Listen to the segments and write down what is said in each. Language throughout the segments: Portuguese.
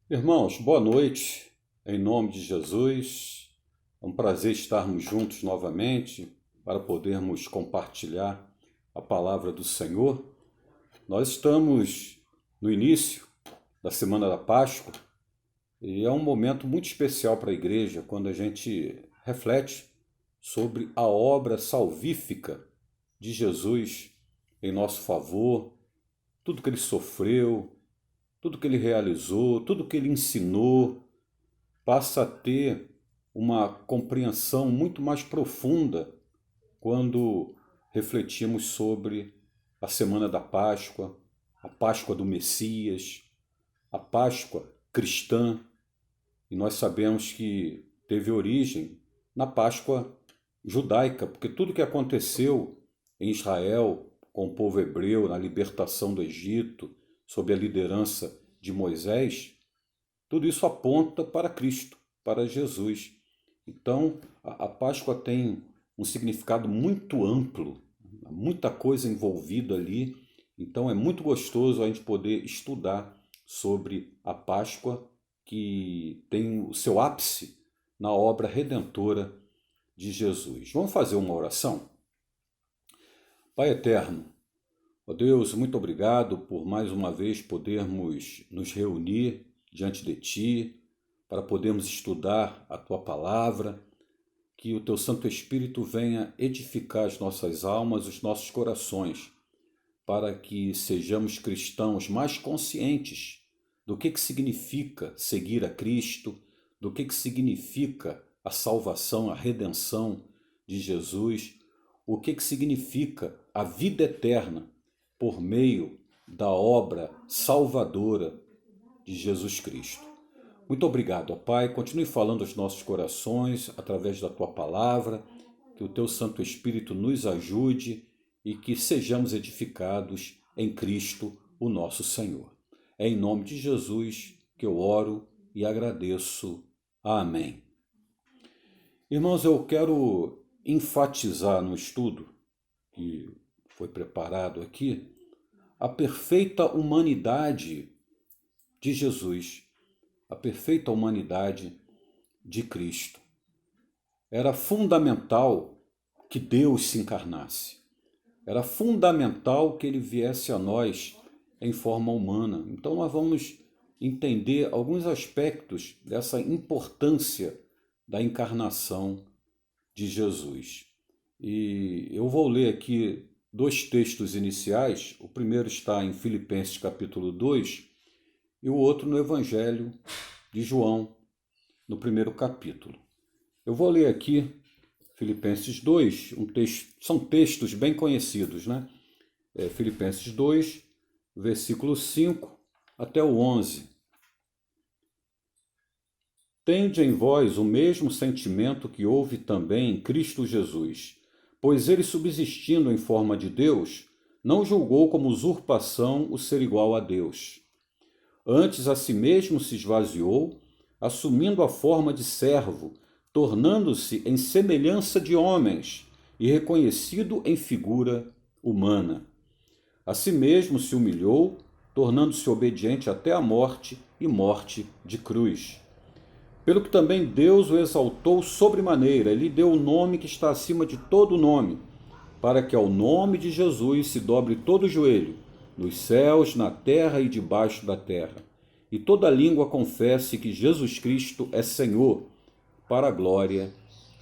Irmãos, boa noite, em nome de Jesus. É um prazer estarmos juntos novamente para podermos compartilhar a palavra do Senhor. Nós estamos no início da Semana da Páscoa e é um momento muito especial para a igreja quando a gente reflete sobre a obra salvífica de Jesus em nosso favor, tudo que ele sofreu, tudo que ele realizou, tudo que ele ensinou, passa a ter uma compreensão muito mais profunda quando refletimos sobre a Semana da Páscoa, a Páscoa do Messias, a Páscoa cristã. E nós sabemos que teve origem na Páscoa judaica, porque tudo que aconteceu em Israel com o povo hebreu na libertação do Egito, sob a liderança de Moisés, tudo isso aponta para Cristo, para Jesus. Então, a Páscoa tem um significado muito amplo, muita coisa envolvida ali. Então, é muito gostoso a gente poder estudar sobre a Páscoa, que tem o seu ápice na obra redentora de Jesus. Vamos fazer uma oração? Pai eterno, ó Deus, muito obrigado por mais uma vez podermos nos reunir diante de Ti, para podermos estudar a Tua palavra, que o Teu Santo Espírito venha edificar as nossas almas, os nossos corações, para que sejamos cristãos mais conscientes do que significa seguir a Cristo, do que significa a salvação, a redenção de Jesus, o que significa a vida eterna por meio da obra salvadora de Jesus Cristo. Muito obrigado, ó Pai. Continue falando aos nossos corações através da Tua palavra, que o Teu Santo Espírito nos ajude e que sejamos edificados em Cristo, o nosso Senhor. É em nome de Jesus que eu oro e agradeço. Amém. Irmãos, eu quero enfatizar no estudo que foi preparado aqui a perfeita humanidade de Jesus, a perfeita humanidade de Cristo. Era fundamental que Deus se encarnasse. Era fundamental que ele viesse a nós em forma humana. Então nós vamos entender alguns aspectos dessa importância da encarnação de Jesus. E eu vou ler aqui dois textos iniciais. O primeiro está em Filipenses capítulo 2 e o outro no Evangelho de João, no primeiro capítulo. Eu vou ler aqui Filipenses 2, são textos bem conhecidos, né? Filipenses 2, versículo 5 até o 11. Tende em vós o mesmo sentimento que houve também em Cristo Jesus, pois ele, subsistindo em forma de Deus, não julgou como usurpação o ser igual a Deus. Antes a si mesmo se esvaziou, assumindo a forma de servo, tornando-se em semelhança de homens e reconhecido em figura humana. A si mesmo se humilhou, tornando-se obediente até a morte e morte de cruz. Pelo que também Deus o exaltou sobremaneira, e lhe deu o nome que está acima de todo nome, para que ao nome de Jesus se dobre todo o joelho, nos céus, na terra e debaixo da terra, e toda língua confesse que Jesus Cristo é Senhor, para a glória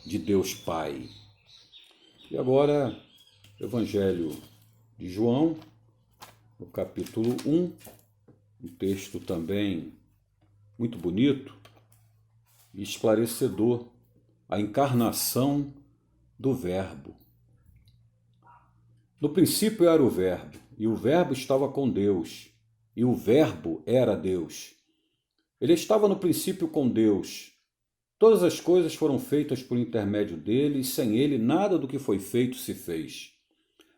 de Deus Pai. E agora, Evangelho de João, no capítulo 1, um texto também muito bonito e esclarecedor, a encarnação do Verbo. No princípio era o Verbo, e o Verbo estava com Deus, e o Verbo era Deus. Ele estava no princípio com Deus. Todas as coisas foram feitas por intermédio dele, e sem ele nada do que foi feito se fez.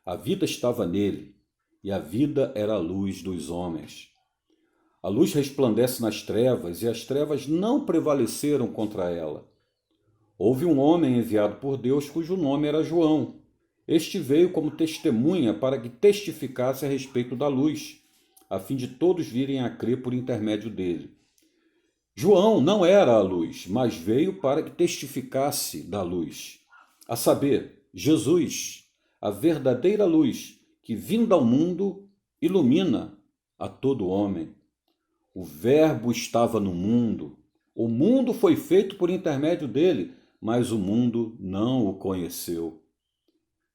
A vida estava nele, e a vida era a luz dos homens. A luz resplandece nas trevas, e as trevas não prevaleceram contra ela. Houve um homem enviado por Deus cujo nome era João. Este veio como testemunha para que testificasse a respeito da luz, a fim de todos virem a crer por intermédio dele. João não era a luz, mas veio para que testificasse da luz, a saber, Jesus, a verdadeira luz, que vinda ao mundo ilumina a todo homem. O Verbo estava no mundo, o mundo foi feito por intermédio dele, mas o mundo não o conheceu.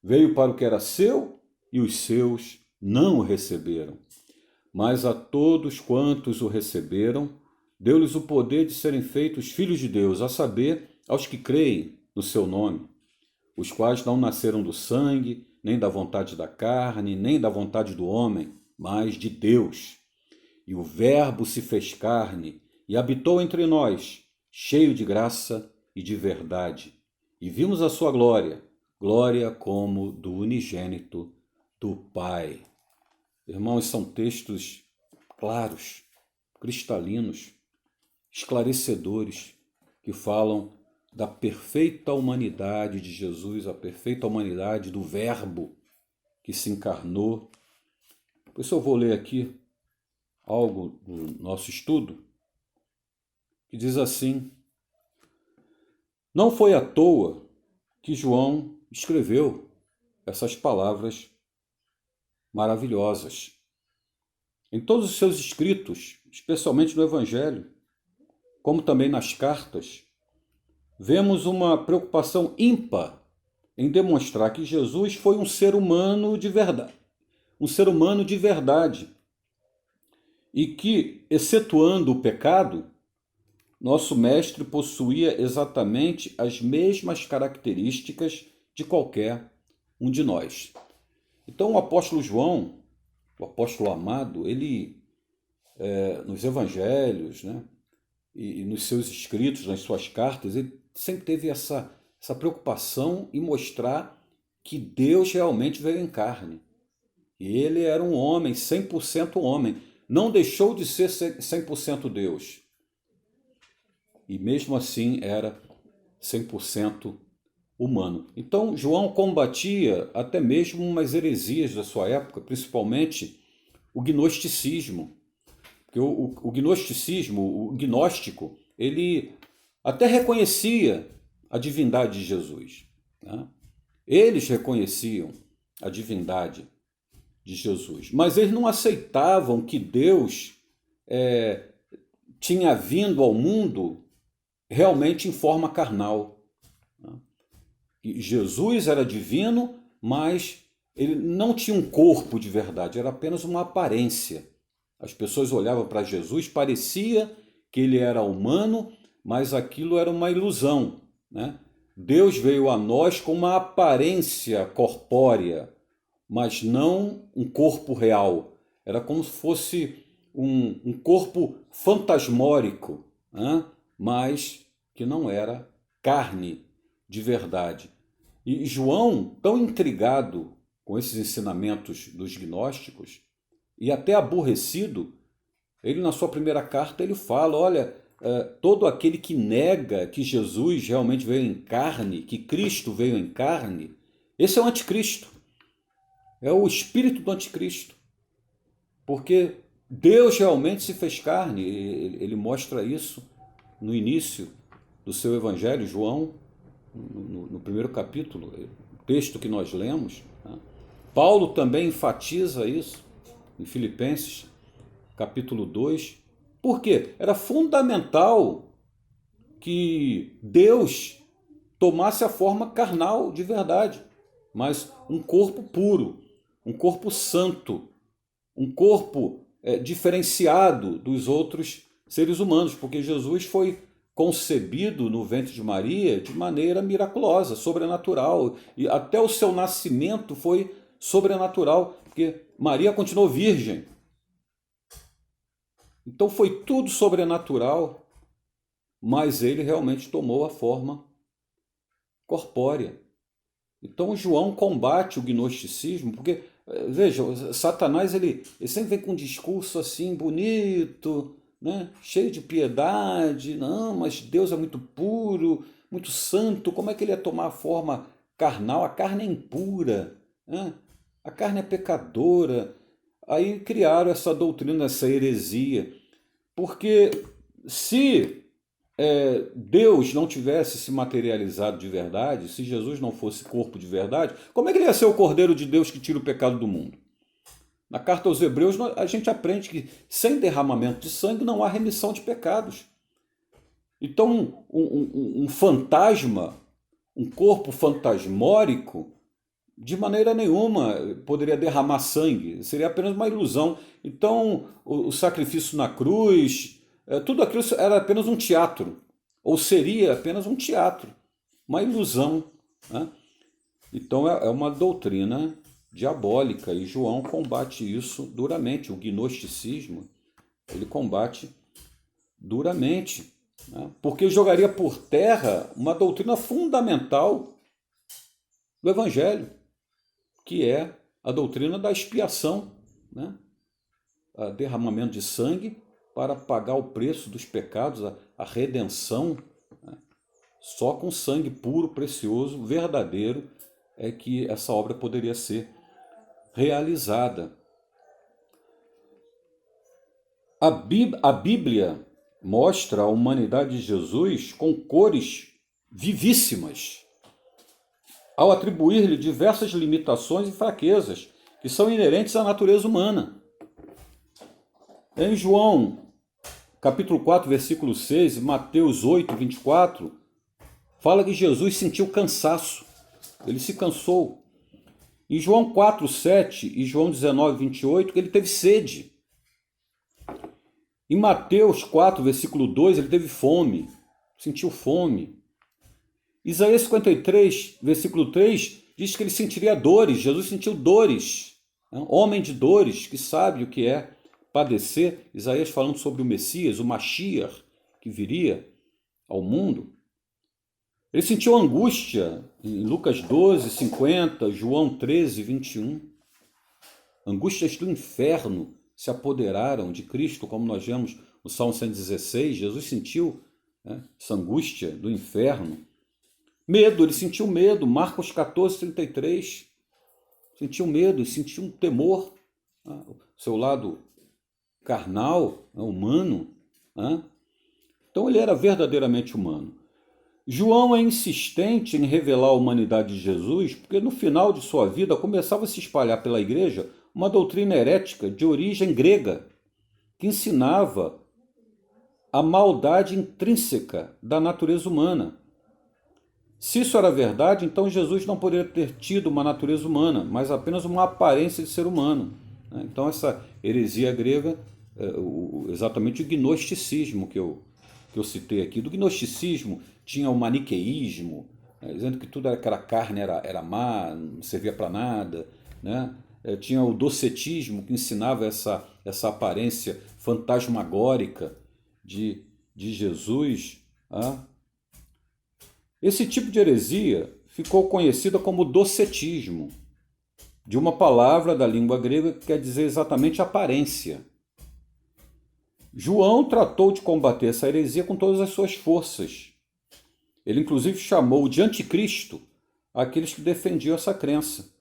Veio para o que era seu e os seus não o receberam. Mas a todos quantos o receberam, deu-lhes o poder de serem feitos filhos de Deus, a saber, aos que creem no seu nome, os quais não nasceram do sangue, nem da vontade da carne, nem da vontade do homem, mas de Deus. E o Verbo se fez carne e habitou entre nós, cheio de graça e de verdade. E vimos a sua glória, glória como do unigênito do Pai. Irmãos, são textos claros, cristalinos, esclarecedores, que falam da perfeita humanidade de Jesus, a perfeita humanidade do Verbo que se encarnou. Por isso eu vou ler aqui algo do nosso estudo, que diz assim: não foi à toa que João escreveu essas palavras maravilhosas. Em todos os seus escritos, especialmente no Evangelho, como também nas cartas, vemos uma preocupação ímpar em demonstrar que Jesus foi um ser humano de verdade, e que, excetuando o pecado, nosso mestre possuía exatamente as mesmas características de qualquer um de nós. Então o apóstolo João, o apóstolo amado, ele, nos evangelhos, né, e nos seus escritos, nas suas cartas, ele sempre teve essa preocupação em mostrar que Deus realmente veio em carne. E ele era um homem, 100% homem. Não deixou de ser 100% Deus. E mesmo assim era 100% humano. Então João combatia até mesmo umas heresias da sua época, principalmente o gnosticismo. Porque o gnosticismo, o gnóstico, ele até reconhecia a divindade de Jesus, né? Eles reconheciam a divindade de Jesus, mas eles não aceitavam que Deus tinha vindo ao mundo realmente em forma carnal. E Jesus era divino, mas ele não tinha um corpo de verdade, era apenas uma aparência. As pessoas olhavam para Jesus, parecia que ele era humano, mas aquilo era uma ilusão, né? Deus veio a nós com uma aparência corpórea, mas não um corpo real. Era como se fosse um corpo fantasmórico, né? Mas que não era carne de verdade. E João, tão intrigado com esses ensinamentos dos gnósticos, e até aborrecido, ele na sua primeira carta ele fala, olha, todo aquele que nega que Jesus realmente veio em carne, que Cristo veio em carne, esse é o anticristo, é o espírito do anticristo, porque Deus realmente se fez carne. Ele mostra isso no início do seu evangelho, João, no primeiro capítulo, o texto que nós lemos, né? Paulo também enfatiza isso em Filipenses, capítulo 2. Por quê? Era fundamental que Deus tomasse a forma carnal de verdade, mas um corpo puro, um corpo santo, um corpo diferenciado dos outros seres humanos, porque Jesus foi concebido no ventre de Maria de maneira miraculosa, sobrenatural, e até o seu nascimento foi sobrenatural, porque Maria continuou virgem. Então foi tudo sobrenatural, mas ele realmente tomou a forma corpórea. Então João combate o gnosticismo, porque, veja, Satanás ele sempre vem com um discurso assim bonito, né? Cheio de piedade. Não, mas Deus é muito puro, muito santo, como é que ele ia tomar a forma carnal? A carne é impura, né? A carne é pecadora. Aí criaram essa doutrina, essa heresia, porque Se Deus não tivesse se materializado de verdade, se Jesus não fosse corpo de verdade, como é que ele ia ser o Cordeiro de Deus que tira o pecado do mundo? Na carta aos Hebreus, a gente aprende que sem derramamento de sangue não há remissão de pecados. Então, um fantasma, um corpo fantasmórico, de maneira nenhuma poderia derramar sangue, seria apenas uma ilusão. Então, o sacrifício na cruz, tudo aquilo era apenas um teatro, ou seria apenas um teatro, uma ilusão, né? Então, é uma doutrina diabólica e João combate isso duramente. O gnosticismo, ele combate duramente, né? Porque jogaria por terra uma doutrina fundamental do Evangelho, que é a doutrina da expiação, né? O derramamento de sangue para pagar o preço dos pecados, a redenção, né? Só com sangue puro, precioso, verdadeiro, é que essa obra poderia ser realizada. A Bíblia mostra a humanidade de Jesus com cores vivíssimas, ao atribuir-lhe diversas limitações e fraquezas que são inerentes à natureza humana. Em João, capítulo 4, versículo 6, Mateus 8, 24, fala que Jesus sentiu cansaço, ele se cansou. Em João 4, 7 e João 19, 28, que ele teve sede. Em Mateus 4, versículo 2, ele teve fome, sentiu fome. Isaías 53, versículo 3, diz que ele sentiria dores, Jesus sentiu dores. Homem de dores, que sabe o que é padecer. Isaías falando sobre o Messias, o Mashiach, que viria ao mundo. Ele sentiu angústia em Lucas 12, 50, João 13, 21. Angústias do inferno se apoderaram de Cristo, como nós vemos no Salmo 116. Jesus sentiu, né, essa angústia do inferno. Medo, ele sentiu medo. Marcos 14, 33. Sentiu medo, sentiu um temor. Né, o seu lado carnal, né, humano. Né? Então ele era verdadeiramente humano. João é insistente em revelar a humanidade de Jesus, porque no final de sua vida começava a se espalhar pela igreja uma doutrina herética de origem grega, que ensinava a maldade intrínseca da natureza humana. Se isso era verdade, então Jesus não poderia ter tido uma natureza humana, mas apenas uma aparência de ser humano. Então essa heresia grega, exatamente o gnosticismo que eu citei aqui, do gnosticismo tinha o maniqueísmo, né, dizendo que tudo aquela carne era má, não servia para nada, né? Tinha o docetismo, que ensinava essa aparência fantasmagórica de Jesus. Ah. Esse tipo de heresia ficou conhecida como docetismo, de uma palavra da língua grega que quer dizer exatamente aparência. João tratou de combater essa heresia com todas as suas forças. Ele inclusive chamou de anticristo aqueles que defendiam essa crença.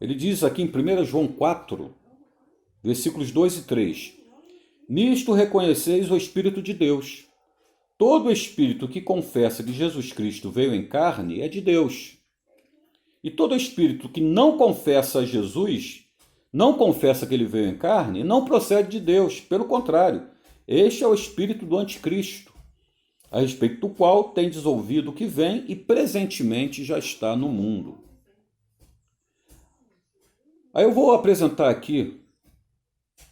Ele diz aqui em 1 João 4, versículos 2 e 3, nisto reconheceis o Espírito de Deus. Todo espírito que confessa que Jesus Cristo veio em carne é de Deus. E todo espírito que não confessa a Jesus, não confessa que ele veio em carne, não procede de Deus. Pelo contrário, este é o espírito do anticristo, a respeito do qual tendes ouvido o que vem e presentemente já está no mundo. Aí eu vou apresentar aqui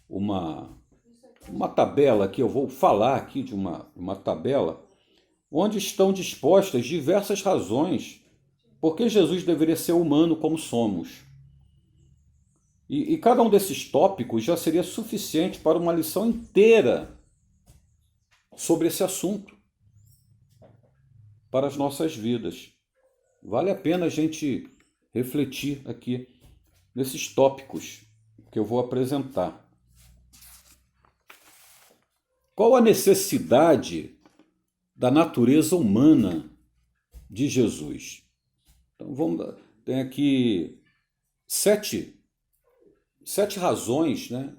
uma tabela, aqui eu vou falar aqui de uma tabela onde estão dispostas diversas razões porque Jesus deveria ser humano como somos. E cada um desses tópicos já seria suficiente para uma lição inteira sobre esse assunto para as nossas vidas. Vale a pena a gente refletir aqui nesses tópicos que eu vou apresentar. Qual a necessidade da natureza humana de Jesus? Então tem aqui sete razões, né,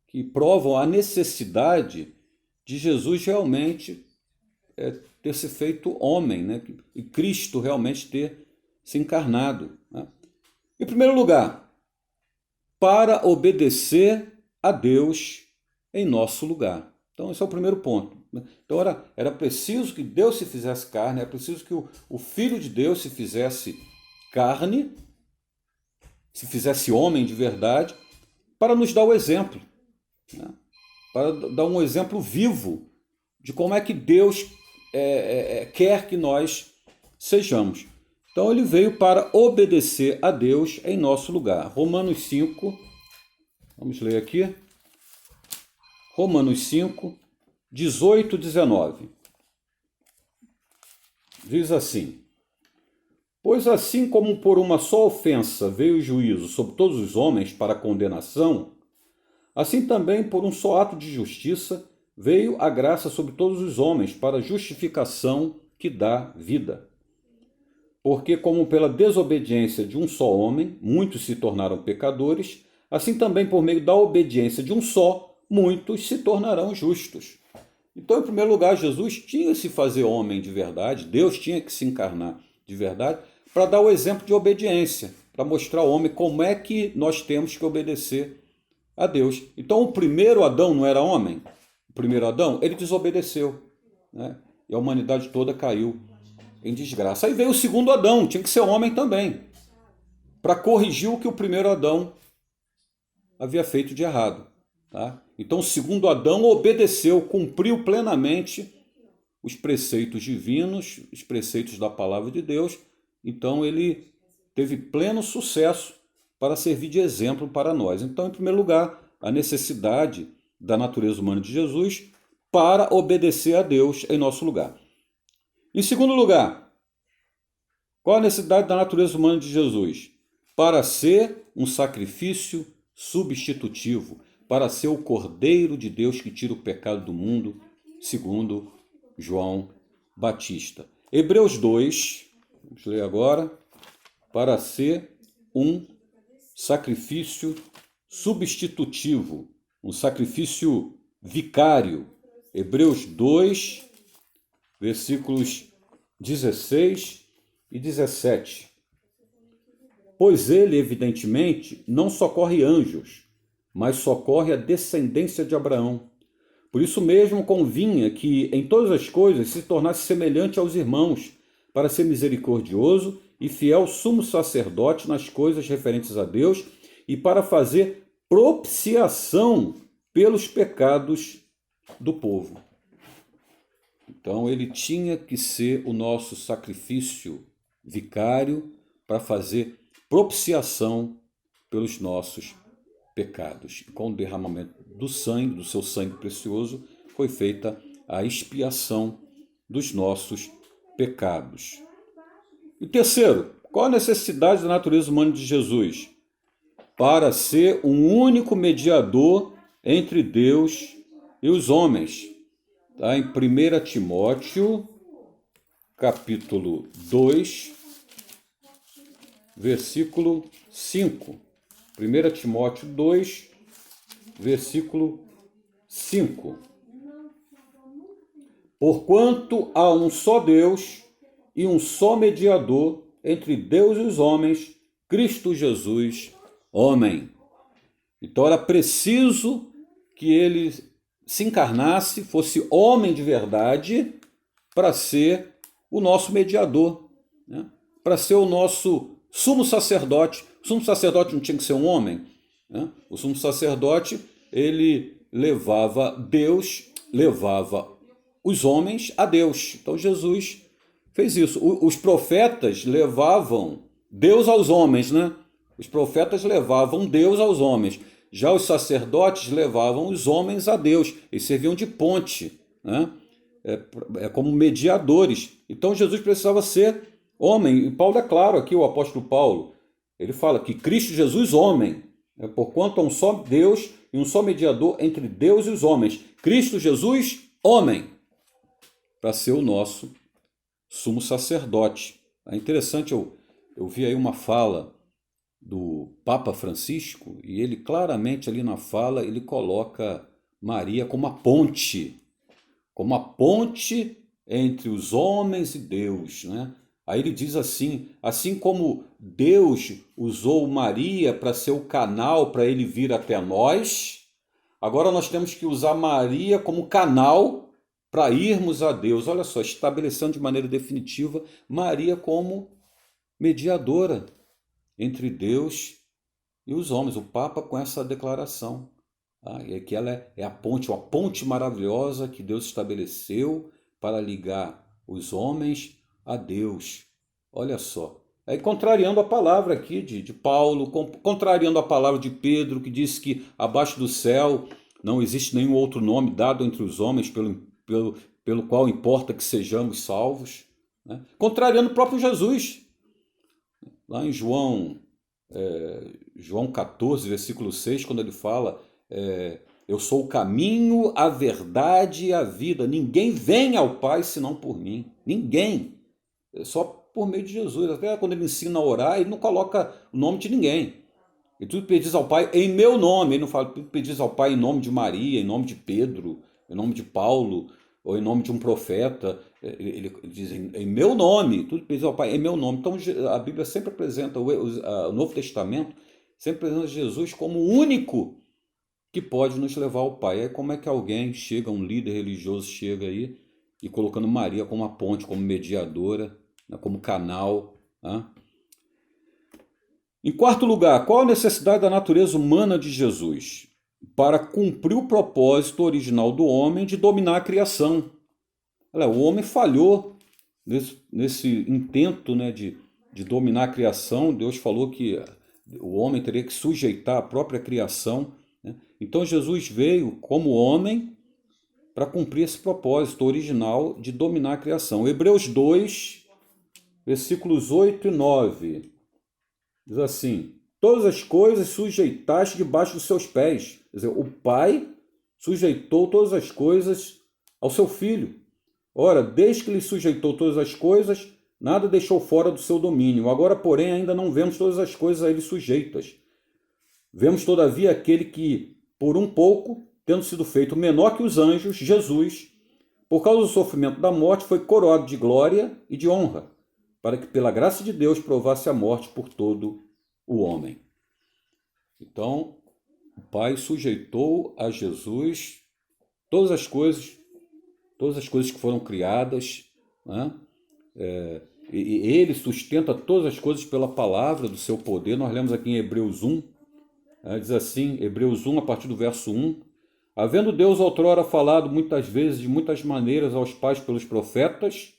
que provam a necessidade de Jesus realmente ter se feito homem, né? E Cristo realmente ter se encarnado, né? Em primeiro lugar, para obedecer a Deus em nosso lugar. Então, esse é o primeiro ponto, né? Então, era preciso que Deus se fizesse carne, era preciso que o Filho de Deus se fizesse carne, se fizesse homem de verdade, para nos dar o exemplo, né? Para dar um exemplo vivo de como é que Deus quer que nós sejamos. Então ele veio para obedecer a Deus em nosso lugar. Romanos 5, vamos ler aqui. Romanos 5, 18 e 19. Diz assim: Pois assim como por uma só ofensa veio o juízo sobre todos os homens para condenação, assim também por um só ato de justiça veio a graça sobre todos os homens para justificação que dá vida. Porque como pela desobediência de um só homem, muitos se tornaram pecadores, assim também por meio da obediência de um só, muitos se tornarão justos. Então, em primeiro lugar, Jesus tinha que se fazer homem de verdade, Deus tinha que se encarnar de verdade, para dar o exemplo de obediência, para mostrar ao homem como é que nós temos que obedecer a Deus. Então, o primeiro Adão não era homem? O primeiro Adão, ele desobedeceu, né? E a humanidade toda caiu em desgraça. Aí veio o segundo Adão, tinha que ser homem também, para corrigir o que o primeiro Adão havia feito de errado, tá? Então, o segundo Adão obedeceu, cumpriu plenamente os preceitos divinos, os preceitos da palavra de Deus. Então, ele teve pleno sucesso para servir de exemplo para nós. Então, em primeiro lugar, a necessidade da natureza humana de Jesus para obedecer a Deus em nosso lugar. Em segundo lugar, qual a necessidade da natureza humana de Jesus? Para ser um sacrifício substitutivo, para ser o Cordeiro de Deus que tira o pecado do mundo, segundo João Batista. Hebreus 2, vamos ler agora, para ser um sacrifício substitutivo, um sacrifício vicário. Hebreus 2, versículos 16 e 17. Pois ele, evidentemente, não socorre anjos, mas socorre a descendência de Abraão. Por isso mesmo convinha que, em todas as coisas, se tornasse semelhante aos irmãos, para ser misericordioso e fiel sumo sacerdote nas coisas referentes a Deus e para fazer propiciação pelos pecados do povo. Então ele tinha que ser o nosso sacrifício vicário para fazer propiciação pelos nossos pecados. Com o derramamento do sangue, do seu sangue precioso, foi feita a expiação dos nossos pecados. E terceiro, qual a necessidade da natureza humana de Jesus? Para ser um único mediador entre Deus e os homens. Tá? Em 1 Timóteo, capítulo 2, versículo 5. 1 Timóteo 2, versículo 5. Porquanto há um só Deus e um só mediador entre Deus e os homens, Cristo Jesus, homem. Então era preciso que ele se encarnasse, fosse homem de verdade, para ser o nosso mediador, né? Para ser o nosso sumo sacerdote. O sumo sacerdote não tinha que ser um homem, né? O sumo sacerdote, ele levava os homens a Deus. Então Jesus fez isso. Os profetas levavam Deus aos homens, né? Os profetas levavam Deus aos homens. Já os sacerdotes levavam os homens a Deus. Eles serviam de ponte, né? Como mediadores. Então Jesus precisava ser homem. E Paulo é claro aqui, o apóstolo Paulo. Ele fala que Cristo Jesus, homem. Porquanto há um só Deus e um só mediador entre Deus e os homens. Cristo Jesus, homem. Para ser o nosso sumo sacerdote. É interessante, eu vi aí uma fala do Papa Francisco, e ele claramente ali na fala, ele coloca Maria como a ponte como a ponte entre os homens e Deus, né? Aí ele diz assim como Deus usou Maria para ser o canal para ele vir até nós, agora nós temos que usar Maria como canal para irmos a Deus. Olha só, estabelecendo de maneira definitiva Maria como mediadora entre Deus e os homens. O Papa com essa declaração. E que ela é a ponte, uma ponte maravilhosa que Deus estabeleceu para ligar os homens a Deus. Olha só. Aí contrariando a palavra aqui de Paulo, contrariando a palavra de Pedro, que diz que abaixo do céu não existe nenhum outro nome dado entre os homens pelo qual importa que sejamos salvos. Né? Contrariando o próprio Jesus. Lá em João 14, versículo 6, quando ele fala, eu sou o caminho, a verdade e a vida. Ninguém vem ao Pai senão por mim. Ninguém. Só por meio de Jesus. Até quando ele ensina a orar, ele não coloca o nome de ninguém. E tudo pedis ao Pai em meu nome. Ele não fala tudo pedis ao Pai em nome de Maria, em nome de Pedro, em nome de Paulo, ou em nome de um profeta. Ele diz em meu nome. Tudo pedis ao Pai em meu nome. Então a Bíblia sempre apresenta, o Novo Testamento sempre apresenta Jesus como o único que pode nos levar ao Pai. Aí como é que alguém chega, um líder religioso chega aí e colocando Maria como a ponte, como mediadora, né, como canal. Né? Em quarto lugar, qual a necessidade da natureza humana de Jesus? Para cumprir o propósito original do homem de dominar a criação. Olha, o homem falhou nesse intento, né, de dominar a criação. Deus falou que o homem teria que sujeitar a própria criação. Né? Então Jesus veio como homem para cumprir esse propósito original de dominar a criação. Hebreus 2, versículos 8 e 9, diz assim: todas as coisas sujeitaste debaixo dos seus pés. Quer dizer, o Pai sujeitou todas as coisas ao seu Filho. Ora, desde que lhe sujeitou todas as coisas, nada deixou fora do seu domínio. Agora, porém, ainda não vemos todas as coisas a ele sujeitas. Vemos, todavia, aquele que, por um pouco, tendo sido feito menor que os anjos, Jesus, por causa do sofrimento da morte, foi coroado de glória e de honra, para que, pela graça de Deus, provasse a morte por todo o homem. Então, o Pai sujeitou a Jesus todas as coisas que foram criadas, né? E ele sustenta todas as coisas pela palavra do seu poder. Nós lemos aqui em Hebreus 1, diz assim, Hebreus 1, a partir do verso 1, havendo Deus outrora falado muitas vezes, de muitas maneiras, aos pais pelos profetas,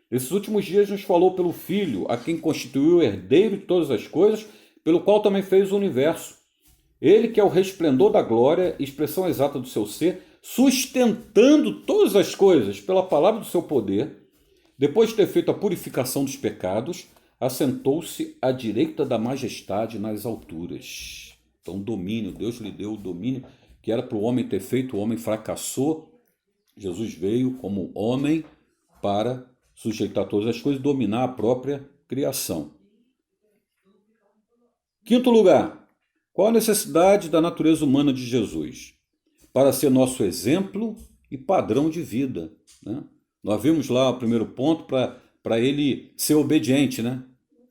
nesses últimos dias nos falou pelo Filho, a quem constituiu o herdeiro de todas as coisas, pelo qual também fez o universo. Ele que é o resplendor da glória, expressão exata do seu ser, sustentando todas as coisas pela palavra do seu poder, depois de ter feito a purificação dos pecados, assentou-se à direita da majestade nas alturas. Então, domínio, Deus lhe deu o domínio que era para o homem ter feito, o homem fracassou. Jesus veio como homem para sujeitar todas as coisas, dominar a própria criação. Quinto lugar, qual a necessidade da natureza humana de Jesus? Para ser nosso exemplo e padrão de vida. Né? Nós vimos lá o primeiro ponto para ele ser obediente, né?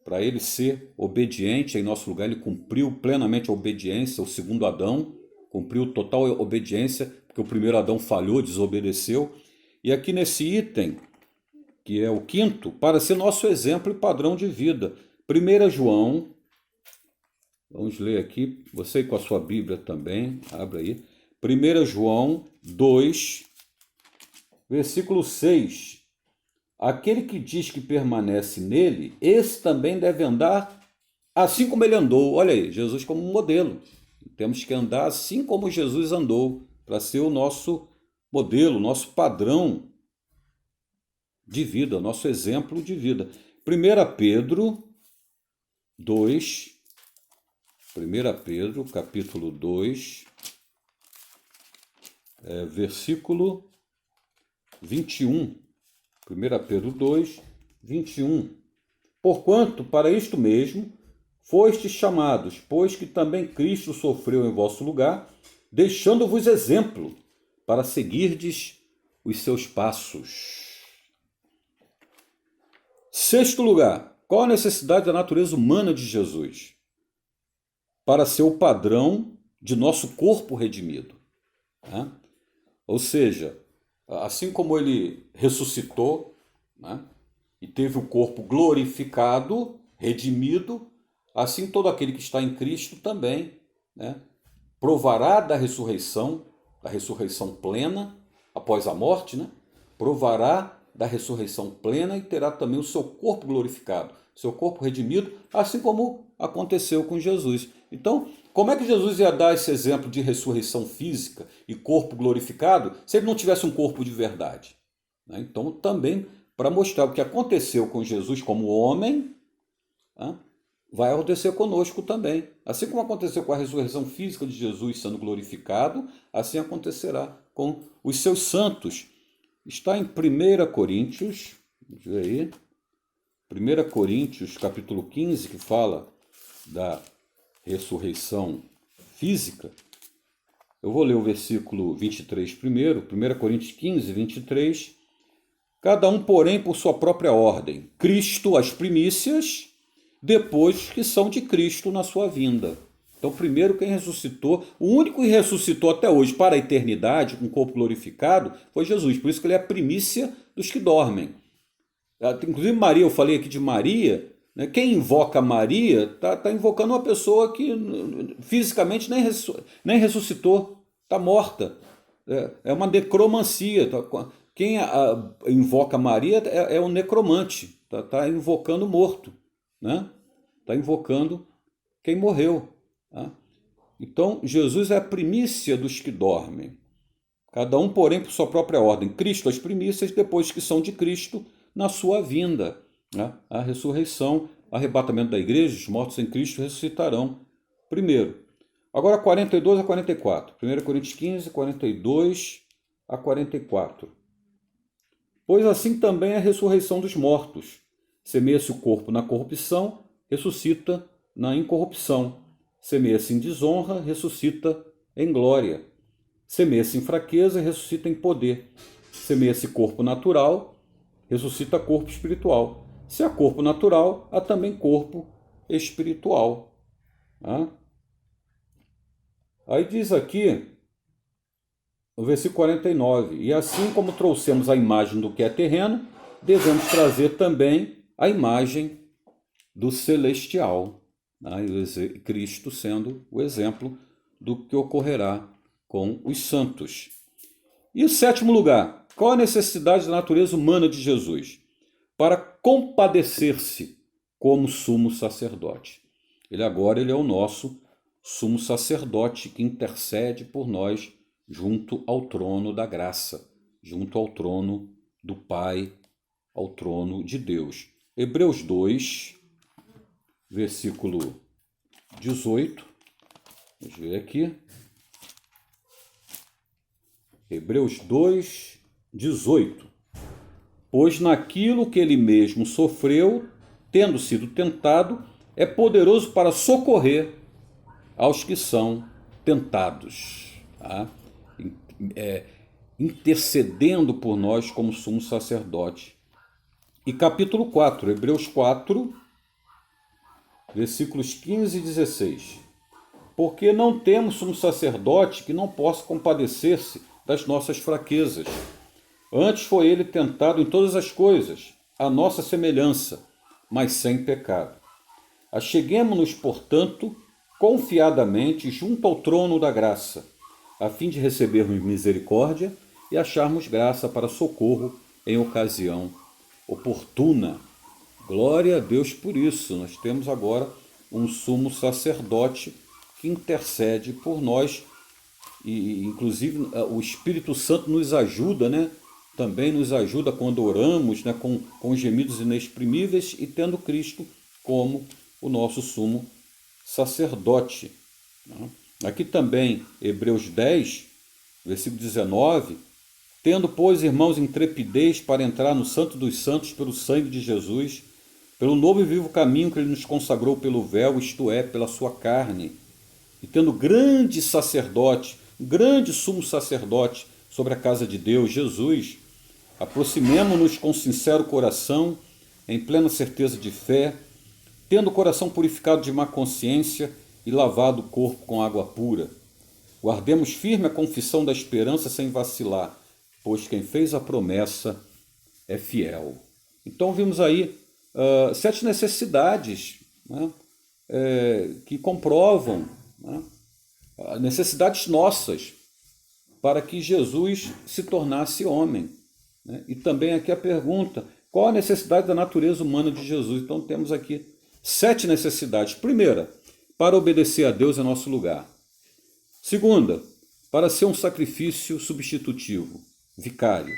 Para ele ser obediente, em nosso lugar ele cumpriu plenamente a obediência, o segundo Adão cumpriu total obediência, porque o primeiro Adão falhou, desobedeceu. E aqui nesse item, que é o quinto, para ser nosso exemplo e padrão de vida. 1 João, vamos ler aqui, você com a sua Bíblia também, abre aí. 1 João 2, versículo 6. Aquele que diz que permanece nele, esse também deve andar assim como ele andou. Olha aí, Jesus como modelo. Temos que andar assim como Jesus andou, para ser o nosso modelo, nosso padrão de vida, nosso exemplo de vida. 1 Pedro 2, 1 Pedro, capítulo 2, versículo 21. 1 Pedro 2, 21. Porquanto, para isto mesmo, fostes chamados, pois que também Cristo sofreu em vosso lugar, deixando-vos exemplo, para seguirdes os seus passos. Sexto lugar, qual a necessidade da natureza humana de Jesus? Para ser o padrão de nosso corpo redimido. Né? Ou seja, assim como ele ressuscitou, né, e teve o corpo glorificado, redimido, assim todo aquele que está em Cristo também, né, provará da ressurreição plena, após a morte, né, provará da ressurreição plena e terá também o seu corpo glorificado, seu corpo redimido, assim como aconteceu com Jesus. Então, como é que Jesus ia dar esse exemplo de ressurreição física e corpo glorificado se ele não tivesse um corpo de verdade? Então, também, para mostrar o que aconteceu com Jesus como homem, vai acontecer conosco também. Assim como aconteceu com a ressurreição física de Jesus sendo glorificado, assim acontecerá com os seus santos. Está em 1 Coríntios, vamos ver aí, 1 Coríntios capítulo 15, que fala da ressurreição física. Eu vou ler o versículo 23 primeiro, 1 Coríntios 15, 23. Cada um, porém, por sua própria ordem. Cristo as primícias, depois que são de Cristo na sua vinda. Então, primeiro quem ressuscitou, o único que ressuscitou até hoje para a eternidade, com o corpo glorificado, foi Jesus. Por isso que ele é a primícia dos que dormem. Inclusive Maria, eu falei aqui de Maria, né? Quem invoca Maria está invocando uma pessoa que fisicamente nem ressuscitou, está morta. É uma necromancia. Quem invoca Maria é um necromante, está invocando o morto, né? Está invocando quem morreu. Tá? Então, Jesus é a primícia dos que dormem. Cada um, porém, por sua própria ordem. Cristo as primícias, depois que são de Cristo, na sua vinda. Né? A ressurreição, arrebatamento da igreja, os mortos em Cristo ressuscitarão primeiro. Agora 42 a 44. 1 Coríntios 15, 42 a 44. Pois assim também é a ressurreição dos mortos. Semeia-se o corpo na corrupção, ressuscita na incorrupção. Semeia-se em desonra, ressuscita em glória. Semeia-se em fraqueza, ressuscita em poder. Semeia-se corpo natural, ressuscita corpo espiritual. Se há corpo natural, há também corpo espiritual. Aí diz aqui, no versículo 49, e assim como trouxemos a imagem do que é terreno, devemos trazer também a imagem do celestial. Cristo sendo o exemplo do que ocorrerá com os santos. E o sétimo lugar, qual a necessidade da natureza humana de Jesus? Para compadecer-se como sumo sacerdote. Ele é o nosso sumo sacerdote que intercede por nós junto ao trono da graça, junto ao trono do Pai, ao trono de Deus. Hebreus 2, versículo 18. Vamos ver aqui. Hebreus 2, 18. Pois naquilo que ele mesmo sofreu, tendo sido tentado, é poderoso para socorrer aos que são tentados. Tá? Intercedendo por nós como sumo sacerdote. E capítulo 4, Hebreus 4, versículos 15 e 16. Porque não temos sumo sacerdote que não possa compadecer-se das nossas fraquezas. Antes foi ele tentado em todas as coisas, à nossa semelhança, mas sem pecado. Acheguemo-nos, portanto, confiadamente junto ao trono da graça, a fim de recebermos misericórdia e acharmos graça para socorro em ocasião oportuna. Glória a Deus por isso. Nós temos agora um sumo sacerdote que intercede por nós e inclusive o Espírito Santo nos ajuda, né? Também nos ajuda quando oramos, né? com gemidos inexprimíveis e tendo Cristo como o nosso sumo sacerdote. Aqui também, Hebreus 10, versículo 19, tendo, pois, irmãos, intrepidez para entrar no Santo dos Santos pelo sangue de Jesus, pelo novo e vivo caminho que ele nos consagrou pelo véu, isto é, pela sua carne, e tendo grande sacerdote, grande sumo sacerdote sobre a casa de Deus, Jesus, aproximemo-nos com sincero coração, em plena certeza de fé, tendo o coração purificado de má consciência e lavado o corpo com água pura. Guardemos firme a confissão da esperança sem vacilar, pois quem fez a promessa é fiel. Então vimos aí 7 necessidades, né, que comprovam, né, necessidades nossas para que Jesus se tornasse homem. Né? E também aqui a pergunta, qual a necessidade da natureza humana de Jesus? Então temos aqui 7 necessidades. Primeira, para obedecer a Deus em nosso lugar. Segunda, para ser um sacrifício substitutivo, vicário.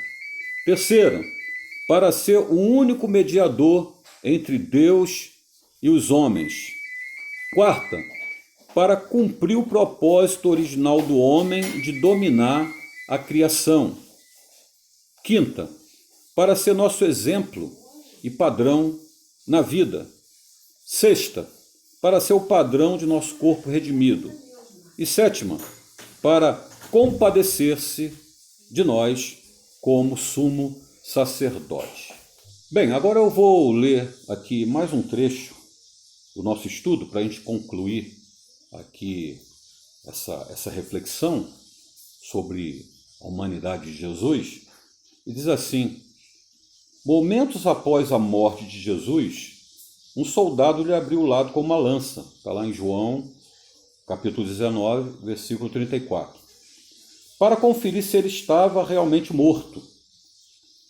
Terceira, para ser o único mediador entre Deus e os homens. Quarta, para cumprir o propósito original do homem de dominar a criação. Quinta, para ser nosso exemplo e padrão na vida. Sexta, para ser o padrão de nosso corpo redimido. E sétima, para compadecer-se de nós como sumo sacerdote. Bem, agora eu vou ler aqui mais um trecho do nosso estudo para a gente concluir aqui essa reflexão sobre a humanidade de Jesus. E diz assim: momentos após a morte de Jesus, um soldado lhe abriu o lado com uma lança. Está lá em João, capítulo 19, versículo 34. Para conferir se ele estava realmente morto.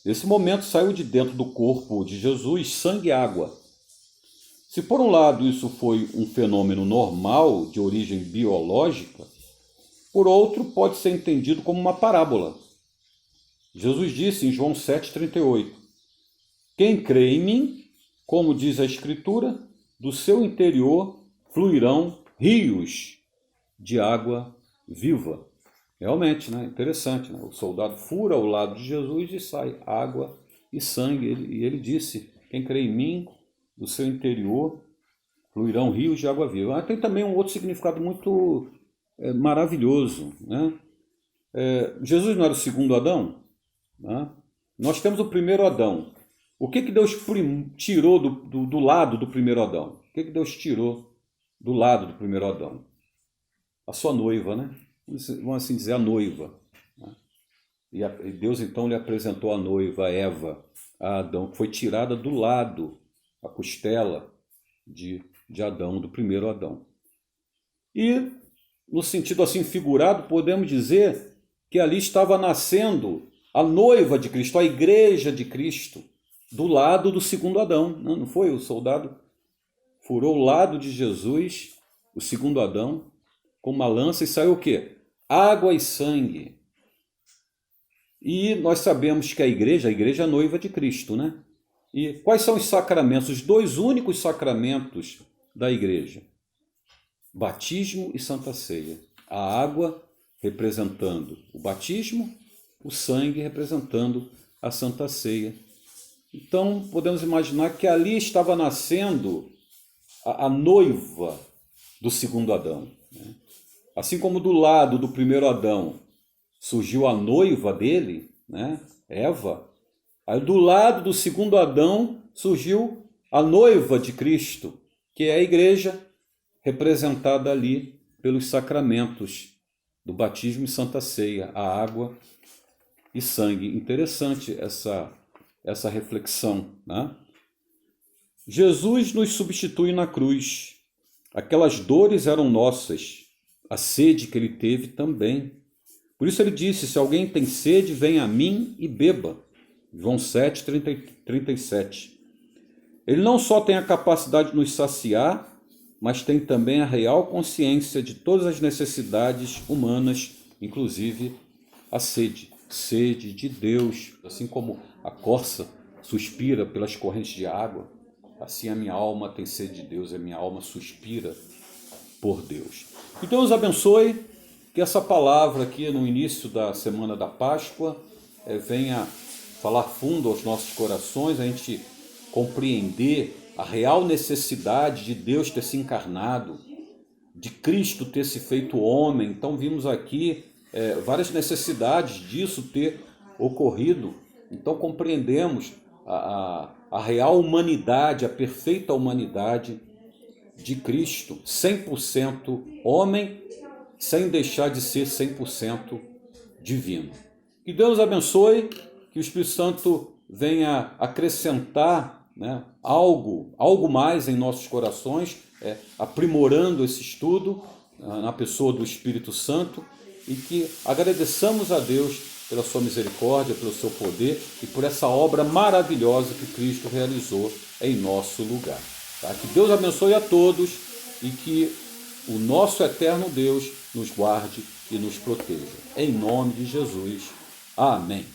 Nesse momento saiu de dentro do corpo de Jesus sangue e água. Se por um lado isso foi um fenômeno normal de origem biológica, por outro pode ser entendido como uma parábola. Jesus disse em João 7,38: quem crê em mim, como diz a Escritura, do seu interior fluirão rios de água viva. Realmente, né? Interessante, né? O soldado fura ao lado de Jesus e sai água e sangue. E ele disse: quem crê em mim, do seu interior fluirão rios de água viva. Mas tem também um outro significado muito maravilhoso, né? Jesus não era o segundo Adão? Né? Nós temos o primeiro Adão. O que Deus tirou do lado do primeiro Adão? O que Deus tirou do lado do primeiro Adão? A sua noiva, né? Vamos assim dizer, a noiva. Né? E Deus então lhe apresentou a noiva, Eva, a Adão, que foi tirada do lado, a costela de Adão, do primeiro Adão. E, no sentido assim figurado, podemos dizer que ali estava nascendo a noiva de Cristo, a igreja de Cristo, do lado do segundo Adão. Não foi? O soldado furou o lado de Jesus, o segundo Adão, com uma lança, e saiu o quê? Água e sangue. E nós sabemos que a igreja é a noiva de Cristo, né? E quais são os sacramentos, os 2 únicos sacramentos da igreja? Batismo e Santa Ceia. A água representando o batismo, o sangue representando a Santa Ceia. Então, podemos imaginar que ali estava nascendo a noiva do segundo Adão. Né? Assim como do lado do primeiro Adão surgiu a noiva dele, né? Eva, aí do lado do segundo Adão surgiu a noiva de Cristo, que é a igreja, representada ali pelos sacramentos do batismo e Santa Ceia, a água e sangue. Interessante essa reflexão, né? Jesus nos substitui na cruz. Aquelas dores eram nossas, a sede que ele teve também. Por isso ele disse: se alguém tem sede, venha a mim e beba. João 7, 37. Ele não só tem a capacidade de nos saciar, mas tem também a real consciência de todas as necessidades humanas, inclusive a sede de Deus. Assim como a corça suspira pelas correntes de água, assim a minha alma tem sede de Deus, a minha alma suspira por Deus. Que Deus abençoe, que essa palavra aqui no início da semana da Páscoa venha falar fundo aos nossos corações, a gente compreender a real necessidade de Deus ter se encarnado, de Cristo ter se feito homem. Então vimos aqui várias necessidades disso ter ocorrido. Então compreendemos a real humanidade, a perfeita humanidade de Cristo, 100% homem, sem deixar de ser 100% divino. Que Deus abençoe, que o Espírito Santo venha acrescentar, né, algo mais em nossos corações, aprimorando esse estudo na pessoa do Espírito Santo, e que agradeçamos a Deus pela sua misericórdia, pelo seu poder e por essa obra maravilhosa que Cristo realizou em nosso lugar. Tá? Que Deus abençoe a todos e que o nosso eterno Deus nos guarde e nos proteja. Em nome de Jesus. Amém.